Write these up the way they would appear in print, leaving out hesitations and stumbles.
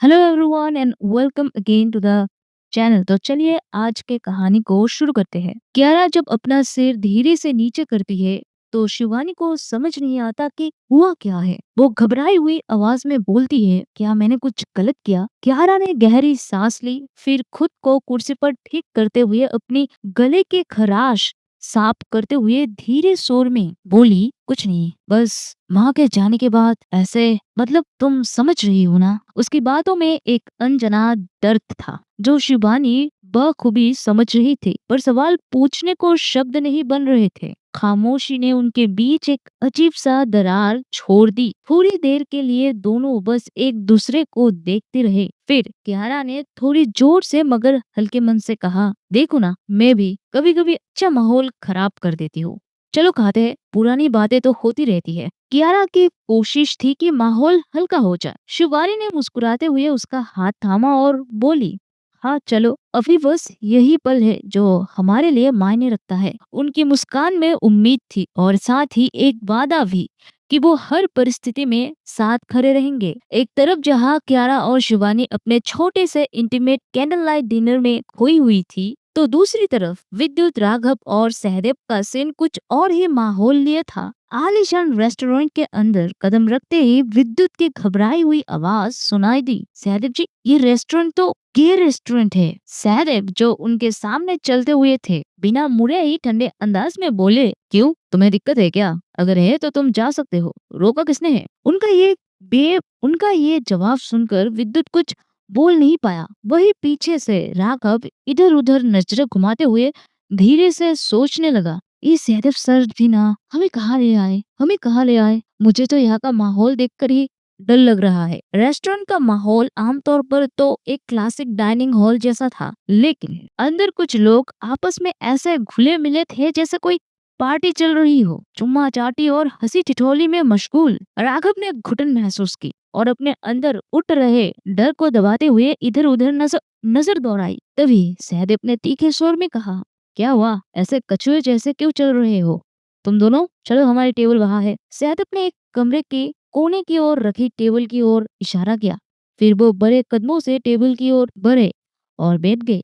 Hello everyone and welcome again to the channel. तो चलिए आज के कहानी को शुरू करते हैं। कियारा जब अपना सिर धीरे से नीचे करती है तो शिवानी को समझ नहीं आता कि हुआ क्या है। वो घबराई हुई आवाज में बोलती है, क्या मैंने कुछ गलत किया? कियारा ने गहरी सांस ली, फिर खुद को कुर्सी पर ठीक करते हुए अपनी गले के खराश साफ करते हुए धीरे स्वर में बोली, कुछ नहीं, बस माँ के जाने के बाद ऐसे, मतलब तुम समझ रही हो ना। उसकी बातों में एक अनजना दर्द था जो शिवानी बखूबी समझ रही थी, पर सवाल पूछने को शब्द नहीं बन रहे थे। खामोशी ने उनके बीच एक अजीब सा दरार छोड़ दी। थोड़ी देर के लिए दोनों बस एक दूसरे को देखते रहे। फिर कियारा ने थोड़ी जोर से मगर हल्के मन से कहा, देखो ना, मैं भी कभी कभी अच्छा माहौल खराब कर देती हूँ। चलो खाते हैं, पुरानी बातें तो होती रहती है। कियारा की कोशिश थी कि माहौल हल्का हो जाए। शिवानी ने मुस्कुराते हुए उसका हाथ थामा और बोली, हाँ चलो, अभी बस यही पल है जो हमारे लिए मायने रखता है। उनकी मुस्कान में उम्मीद थी और साथ ही एक वादा भी कि वो हर परिस्थिति में साथ खड़े रहेंगे। एक तरफ जहाँ कियारा और शिवानी अपने छोटे से इंटीमेट कैंडल लाइट डिनर में खोई हुई थी, तो दूसरी तरफ विद्युत, राघव और सहदेव का सीन कुछ और ही माहौल लिए था। आलीशान रेस्टोरेंट के अंदर कदम रखते ही विद्युत की घबराई हुई आवाज सुनाई दी, सहदेव जी, ये रेस्टोरेंट तो गे रेस्टोरेंट है। सहदेव जो उनके सामने चलते हुए थे, बिना मुड़े ही ठंडे अंदाज में बोले, क्यों, तुम्हें दिक्कत है क्या? अगर है तो तुम जा सकते हो, रोका किसने है? उनका ये जवाब सुनकर विद्युत कुछ बोल नहीं पाया। वही पीछे से राघव इधर उधर नजरें घुमाते हुए धीरे से सोचने लगा, ये सहदेव सर भी ना हमें कहाँ ले आए। मुझे तो यहाँ का माहौल देखकर ही डर लग रहा है। रेस्टोरेंट का माहौल आमतौर पर तो एक क्लासिक डाइनिंग हॉल जैसा था, लेकिन अंदर कुछ लोग आपस में ऐसे घुले मिले थे जैसे कोई पार्टी चल रही हो, चुम्मा चाटी और हंसी ठिठोली में मशगूल। राघव ने घुटन महसूस की और अपने अंदर उठ रहे डर को दबाते हुए इधर उधर नजर नजर दौड़ाई। तभी सहदेव ने तीखे स्वर में कहा, क्या हुआ, ऐसे कछुए जैसे क्यों चल रहे हो? तुम दोनों चलो, हमारी टेबल वहां है। सहदेव ने एक कमरे के कोने की ओर रखी टेबल की ओर इशारा किया। फिर वो बड़े कदमों से टेबल की ओर बढ़े और बैठ गए।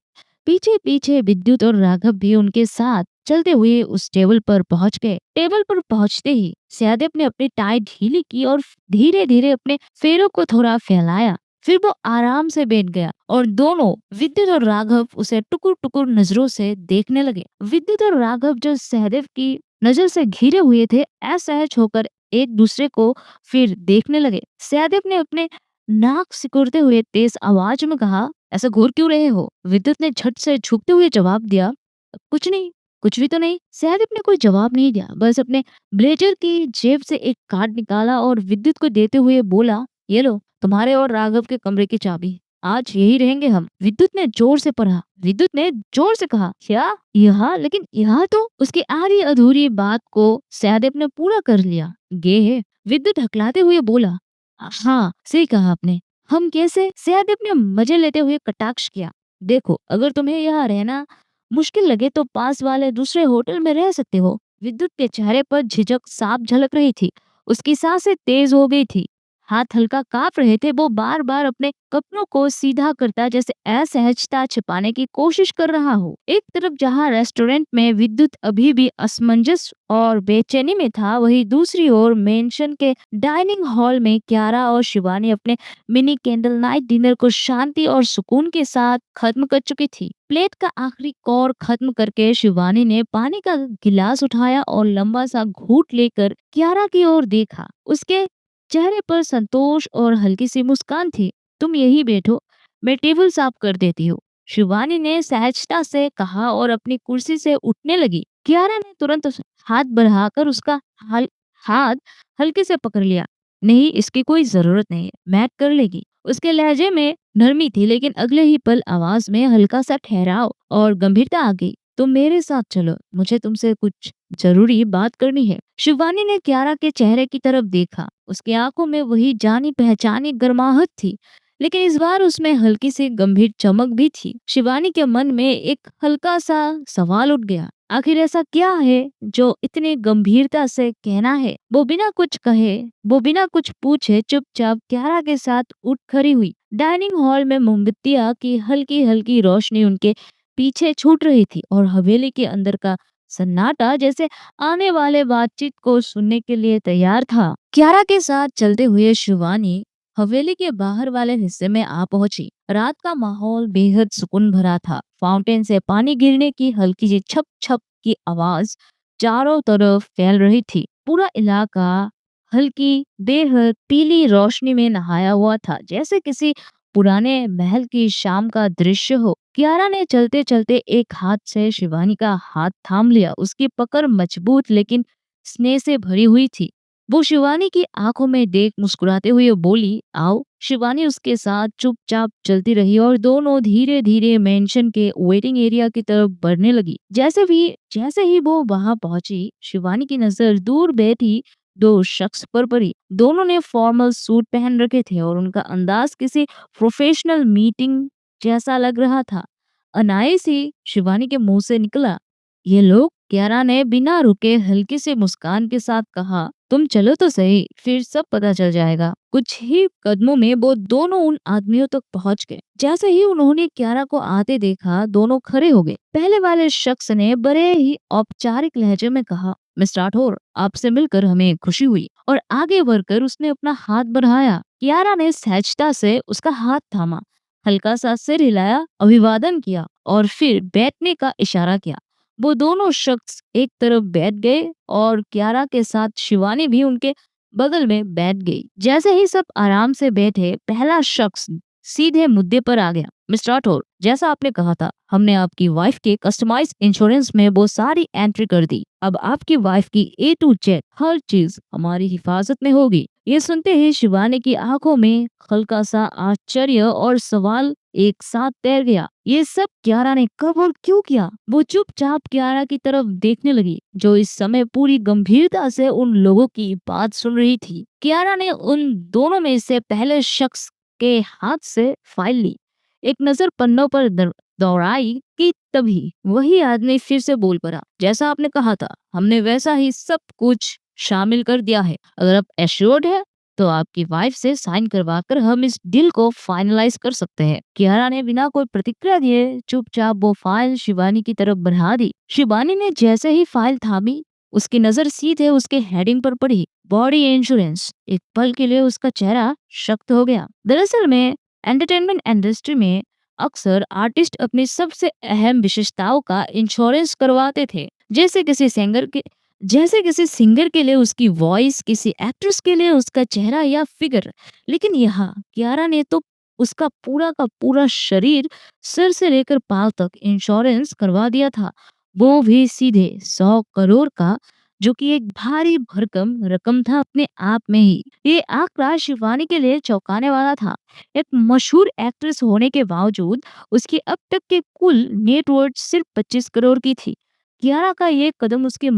पीछे पीछे विद्युत और राघव भी उनके साथ चलते हुए उस टेबल पर पहुंच गए। टेबल पर पहुंचते ही सहदेव ने अपनी टाई ढीली की और धीरे धीरे अपने पैरों को थोड़ा फैलाया। फिर वो आराम से बैठ गया और दोनों, विद्युत और राघव, उसे टुकुर टुकुर नजरों से देखने लगे। विद्युत और राघव जो सहदेव की नजर से घिरे हुए थे, असहज होकर एक दूसरे को फिर देखने लगे। सहदेव ने अपने नाक सिकुड़ते हुए तेज आवाज में कहा, ऐसा घूर क्यों रहे हो? विद्युत ने झट से झुकते हुए जवाब दिया, कुछ नहीं, कुछ भी तो नहीं। सहदेव ने कोई जवाब नहीं दिया, बस अपने ब्लेजर की जेब से एक कार्ड निकाला और विद्युत को देते हुए बोला, ये लो, तुम्हारे और राघव के कमरे की चाबी। आज यही रहेंगे हम। विद्युत ने जोर से कहा, क्या यहाँ? लेकिन यहाँ तो। उसकी आधी अधूरी बात को सहदेव ने पूरा कर लिया। गे है, विद्युत हकलाते हुए बोला, हाँ सही कहा आपने। हम कैसे? सहदेव ने मजे लेते हुए कटाक्ष किया। देखो, अगर तुम्हें यहाँ रहना मुश्किल लगे तो पास वाले दूसरे होटल में रह सकते हो। विद्युत के चेहरे पर झिझक साफ झलक रही थी। उसकी सांसें तेज हो गई थी, हाथ हल्का कांप रहे थे। वो बार बार अपने कपड़ों को सीधा करता, जैसे असहजता छिपाने की कोशिश कर रहा हो। एक तरफ जहाँ रेस्टोरेंट में विद्युत अभी भी असमंजस और बेचैनी में था, वहीं दूसरी ओर मेंशन के डाइनिंग हॉल में कियारा और शिवानी अपने मिनी कैंडल नाइट डिनर को शांति और सुकून के साथ खत्म कर चुकी थी। प्लेट का आखिरी कौर खत्म करके शिवानी ने पानी का गिलास उठाया और लंबा सा घूंट लेकर कियारा की ओर देखा। उसके चेहरे पर संतोष और हल्की सी मुस्कान थी। तुम यही बैठो, मैं टेबल साफ कर देती हूँ, शिवानी ने सहजता से कहा और अपनी कुर्सी से उठने लगी। कियारा ने तुरंत हाथ बढ़ाकर उसका हाथ हल्के से पकड़ लिया। नहीं, इसकी कोई जरूरत नहीं है, मैट कर लेगी। उसके लहजे में नरमी थी, लेकिन अगले ही पल आवाज में हल्का सा ठहराव और गंभीरता आ गई। तुम मेरे साथ चलो, मुझे तुमसे कुछ जरूरी बात करनी है। शिवानी ने कियारा के चेहरे की तरफ देखा। उसकी आंखों में वही जानी पहचानी गर्माहट थी, लेकिन इस बार उसमें हल्की सी गंभीर चमक भी थी। शिवानी के मन में एक हल्का सा सवाल उठ गया, आखिर ऐसा क्या है जो इतनी गंभीरता से कहना है। वो बिना कुछ पूछे चुपचाप क्यारा के साथ उठ खड़ी हुई। डाइनिंग हॉल में मोमबत्तियां की हल्की हल्की रोशनी उनके पीछे छूट रही थी और हवेली के अंदर का सन्नाटा जैसे आने वाले बातचीत को सुनने के लिए तैयार था। क्यारा के साथ चलते हुए शिवानी हवेली के बाहर वाले हिस्से में आ पहुंची। रात का माहौल बेहद सुकून भरा था। फाउंटेन से पानी गिरने की हल्की सी छप छप की आवाज चारों तरफ फैल रही थी। पूरा इलाका हल्की बेहद पीली रोशनी में नहाया हुआ था, जैसे किसी पुराने महल की शाम का दृश्य हो। कियारा ने चलते चलते एक हाथ से शिवानी का हाथ थाम लिया। उसकी पकड़ मजबूत लेकिन स्नेह से भरी हुई थी। वो शिवानी की आंखों में देख मुस्कुराते हुए बोली, आओ। शिवानी उसके साथ चुपचाप चलती रही और दोनों धीरे धीरे मेंशन के वेटिंग एरिया की तरफ बढ़ने लगी। जैसे ही वो वहां पहुंची, शिवानी की नजर दूर बैठी दो शख्स पर पड़ी। दोनों ने फॉर्मल सूट पहन रखे थे और उनका अंदाज किसी प्रोफेशनल मीटिंग जैसा लग रहा था। अनायास ही शिवानी के मुंह से निकला, ये लोग। क्यारा ने बिना रुके हल्की से मुस्कान के साथ कहा, तुम चलो तो सही, फिर सब पता चल जाएगा। कुछ ही कदमों में वो दोनों उन आदमियों तक पहुंच गए। जैसे ही उन्होंने क्यारा को आते देखा, दोनों खड़े हो गए। पहले वाले शख्स ने बड़े ही औपचारिक लहजे में कहा, मिस्टर राठौर, आपसे मिलकर हमें खुशी हुई। और आगे बढ़कर उसने अपना हाथ बढ़ाया। क्यारा ने सहजता से उसका हाथ थामा, हल्का सा सिर हिलाया, अभिवादन किया और फिर बैठने का इशारा किया। वो दोनों शख्स एक तरफ बैठ गए और क्यारा के साथ शिवानी भी उनके बगल में बैठ गई। जैसे ही सब आराम से बैठे, पहला शख्स सीधे मुद्दे पर आ गया। मिस्टर राठौर, जैसा आपने कहा था, हमने आपकी वाइफ के कस्टमाइज इंश्योरेंस में वो सारी एंट्री कर दी। अब आपकी वाइफ की A to Z हर चीज हमारी हिफाजत में होगी। ये सुनते ही शिवानी की आंखों में हल्का सा आश्चर्य और सवाल एक साथ तैर गया। ये सब क्यारा ने कब और क्यों किया? वो चुपचाप क्यारा की तरफ देखने लगी, जो इस समय पूरी गंभीरता से उन लोगों की बात सुन रही थी। क्यारा ने उन दोनों में से पहले शख्स के हाथ से फाइल ली, एक नजर पन्नों पर दौड़ाई कि तभी वही आदमी फिर से बोल पड़ा, जैसा आपने कहा था, हमने वैसा ही सब कुछ शामिल कर दिया है। अगर आप एश्योर्ड है तो आपकी वाइफ से साइन करवा कर हम इस डील को फाइनलाइज कर सकते हैं। कियारा ने बिना कोई प्रतिक्रिया दिए चुपचाप वो फाइल शिवानी की तरफ बढ़ा दी। शिवानी ने जैसे ही फाइल थामी, उसकी नजर सीधे उसके हेडिंग पर पड़ी, बॉडी इंश्योरेंस। एक पल के लिए उसका चेहरा शक्त हो गया। दरअसल में एंटरटेनमेंट इंडस्ट्री में अक्सर आर्टिस्ट अपनी सबसे अहम विशेषताओं का इंश्योरेंस करवाते थे। जैसे किसी सिंगर के लिए उसकी वॉइस, किसी एक्ट्रेस के लिए उसका चेहरा या फिगर। लेकिन यहाँ कियारा ने तो उसका पूरा का पूरा शरीर सिर से लेकर पांव तक इंश्योरेंस करवा दिया था, वो भी सीधे 100 करोड़ का, जो कि एक भारी भरकम रकम था अपने आप में ही। ये आंकड़ा शिवानी के लिए चौंकाने वाला था। एक मशहूर एक्ट्रेस होने के बावजूद उसकी अब तक के कुल नेटवर्थ सिर्फ 25 करोड़ की थी। कियारा का ये कदम उसके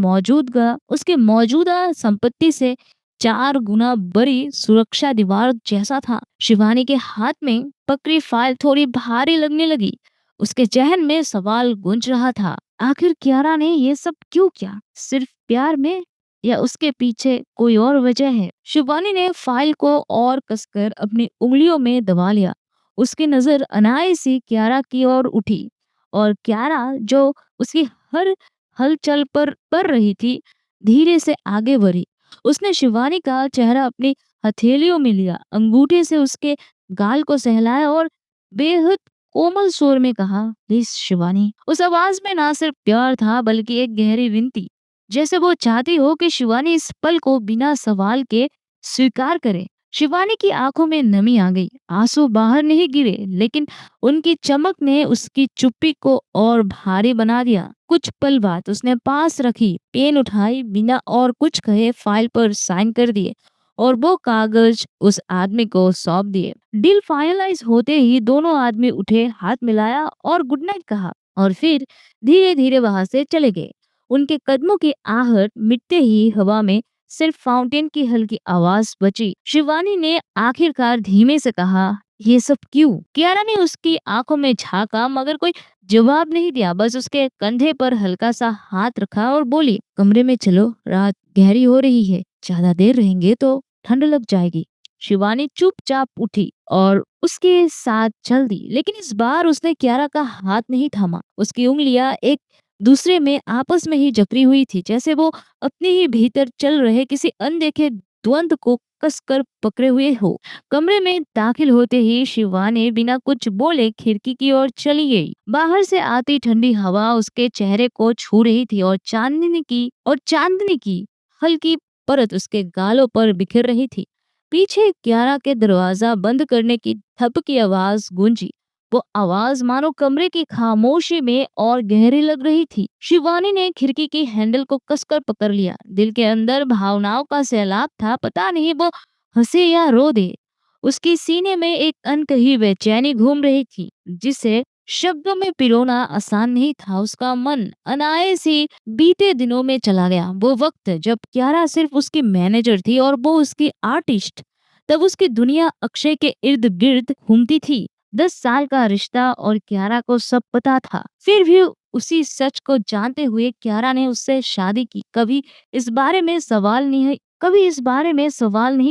मौजूदा संपत्ति से 4 गुना बड़ी सुरक्षा दीवार जैसा था। शिवानी के हाथ में पकड़ी फाइल थोड़ी भारी लगने लगी। उसके जहन में सवाल गूंज रहा था, आखिर कियारा ने ये सब क्यों किया? सिर्फ प्यार में, या उसके पीछे कोई और वजह है? शिवानी ने फाइल को और कसकर अपनी उंगलियों में दबा लिया। उसकी नजर अनायास ही कियारा की ओर उठी और कियारा, जो उसकी हर हलचल पर पड़ रही थी, धीरे से आगे बढ़ी। उसने शिवानी का चेहरा अपनी हथेलियों में लिया, अंगूठे से उसके गाल को सहलाया और बेहद कोमल स्वर में कहा, प्लीज शिवानी। उस आवाज में ना सिर्फ प्यार था बल्कि एक गहरी विनती, जैसे वो चाहती हो कि शिवानी इस पल को बिना सवाल के स्वीकार करे। शिवानी की आंखों में नमी आ गई। आंसू बाहर नहीं गिरे, लेकिन उनकी चमक ने उसकी चुप्पी को और भारी बना दिया। कुछ पल बाद उसने पास रखी पेन उठाई, बिना और कुछ कहे फाइल पर साइन कर दिए और वो कागज उस आदमी को सौंप दिए। डील फाइनलाइज होते ही दोनों आदमी उठे, हाथ मिलाया और गुड नाइट कहा और फिर धीरे धीरे वहां से चले गए। उनके कदमों की आहट मिटते ही हवा में सिर्फ फाउंटेन की हल्की आवाज बची। शिवानी ने आखिरकार धीमे से कहा, ये सब क्यों? कियारा ने उसकी आंखों में झांका मगर कोई जवाब नहीं दिया। बस उसके कंधे पर हल्का सा हाथ रखा और बोली, कमरे में चलो, रात गहरी हो रही है, ज्यादा देर रहेंगे तो ठंड लग जाएगी। शिवानी चुपचाप उठी और उसके साथ चल दी, लेकिन इस बार उसने कियारा का हाथ नहीं थामा। उसकी उंगलियां एक दूसरे में आपस में ही जकड़ी हुई थी, जैसे वो अपने ही भीतर चल रहे किसी अनदेखे द्वंद को कसकर पकड़े हुए हो। कमरे में दाखिल होते ही शिवानी बिना कुछ बोले खिड़की की ओर चली गई। बाहर से आती ठंडी हवा उसके चेहरे को छू रही थी और चांदनी की हल्की परत उसके गालों पर बिखर रही थी। पीछे कियारा के दरवाजा बंद करने की थप की आवाज गूंजी। वो आवाज मानो कमरे की खामोशी में और गहरी लग रही थी। शिवानी ने खिड़की की हैंडल को कसकर पकड़ लिया। दिल के अंदर भावनाओं का सैलाब था, पता नहीं वो हंसे या रो दे। उसकी सीने में एक अनकही बेचैनी घूम रही थी, जिसे शब्दों में पिरोना आसान नहीं था। उसका मन अनायास ही बीते दिनों में चला गया। वो वक्त जब कियारा सिर्फ उसकी मैनेजर थी और वो उसकी आर्टिस्ट। तब उसकी दुनिया अक्षय के इर्द गिर्द घूमती थी। 10 साल का रिश्ता और कियारा को सब पता था। फिर भी उसी सच को जानते हुए कियारा ने उससे शादी की। कभी इस बारे में सवाल नहीं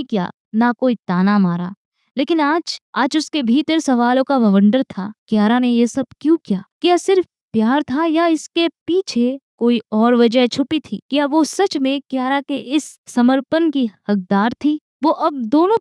किया, ना कोई ताना मारा। लेकिन आज आज उसके भीतर सवालों का बवंडर था। कियारा ने ये सब क्यों किया? क्या सिर्फ प्यार था या इसके पीछे कोई और वजह छुपी थी? क्या वो सच में कियारा के इस समर्पण की हकदार थी? वो अब दोनों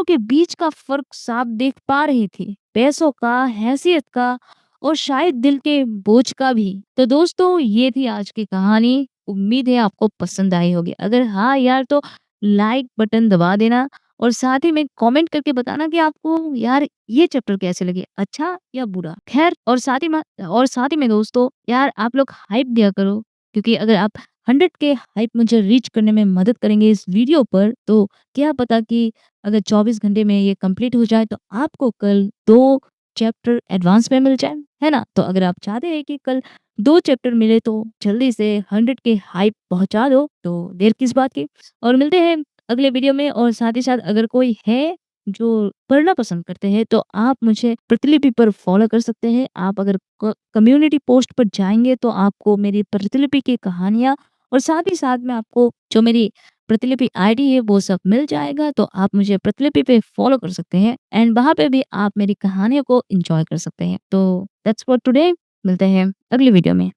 के बीच का फर्क साफ देख पा रही थी, पैसों का, हैसियत का और शायद दिल के बोझ का भी। तो दोस्तों, ये थी आज की कहानी। उम्मीद है आपको पसंद आई होगी। अगर हाँ यार, तो लाइक बटन दबा देना और साथ ही में कमेंट करके बताना कि आपको यार ये चैप्टर कैसे लगे, अच्छा या बुरा। खैर, और साथ ही में दोस्तों, यार आप लोग हाइप दिया करो, क्योंकि अगर आप 100 के हाइप मुझे रीच करने में मदद करेंगे इस वीडियो पर, तो क्या पता कि अगर 24 घंटे में ये कंप्लीट हो जाए तो आपको कल 2 चैप्टर एडवांस में मिल जाए, है ना? तो अगर आप चाहते हैं कि कल 2 चैप्टर मिले तो जल्दी से 100 के हाइप पहुंचा दो, तो देर किस बात की। और मिलते हैं अगले वीडियो में। और साथ ही साथ अगर कोई है जो पढ़ना पसंद करते हैं तो आप मुझे प्रतिलिपि पर फॉलो कर सकते हैं। आप अगर कम्युनिटी पोस्ट पर जाएंगे तो आपको मेरी प्रतिलिपि की कहानियां और साथ ही साथ में आपको जो मेरी प्रतिलिपि आईडी है वो सब मिल जाएगा। तो आप मुझे प्रतिलिपि पे फॉलो कर सकते हैं एंड वहां पे भी आप मेरी कहानियों को एंजॉय कर सकते हैं। तो दैट्स फॉर टुडे। मिलते हैं अगली वीडियो में।